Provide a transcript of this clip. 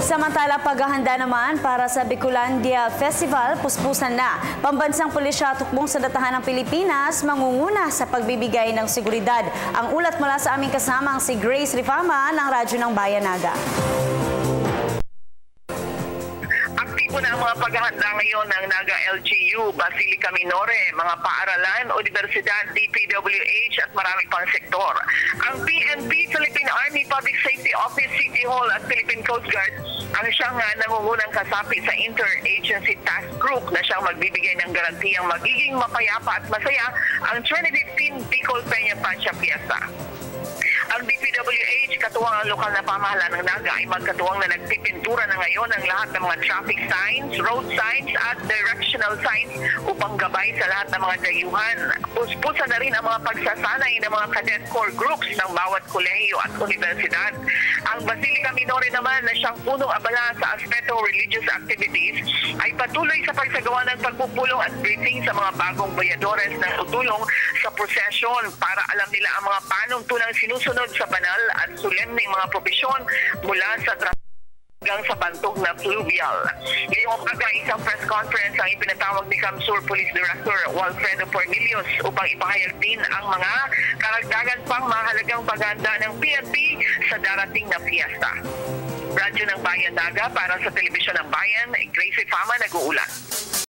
Samantala, paghahanda naman para sa Bicolandia Festival, puspusan na. Pambansang pulisya tukbong sa datahan ng Pilipinas, mangunguna sa pagbibigay ng seguridad. Ang ulat mula sa aming kasamang si Grace Rifama ng Radyo ng Bayan Naga. Aktibo na ang mga paghahanda ngayon ng Naga LGU, Basilica Minore, mga paaralan, universidad, DPWH at marami pang sektor. Ang PNP, Philippine Army Public Safety Office, City Hall at Philippine Coast Guard ang siyang nangungunang kasapi sa Interagency Task Group na siyang magbibigay ng garantiyang magiging mapayapa at masaya ang 2015 Bicol Peña Pancha Fiesta. Ang DPWH, katuwang ang lokal na pamahalaan ng Naga, ay magkatuwang na nagpipintura na ngayon ang lahat ng mga traffic signs, road signs at directional signs upang gabay sa lahat ng mga dayuhan. Puspusan na rin ang mga pagsasanay ng mga cadet corps groups ng bawat kolehiyo at universidad. Ang Basilica Minore naman na siyang punong abala sa aspeto religious activities ay patuloy sa pagsagawa ng pagpupulong at briefing sa mga bagong bayadores na tutulong sa prosesyon para alam nila ang mga panuntunang sinusunod sa banal at solemneng mga propesyon mula sa hanggang sa bantog na fluvial. Ngayong umaga, isang press conference ang ipinatawag ni Camsur Police Director Walfredo Pornilius upang ipahayag din ang mga karagdagan pang mahalagang paghahanda ng PNP sa darating na fiesta. Radyo ng Bayan Naga para sa Telebisyon ng Bayan, Grace Rifama nag-uulat.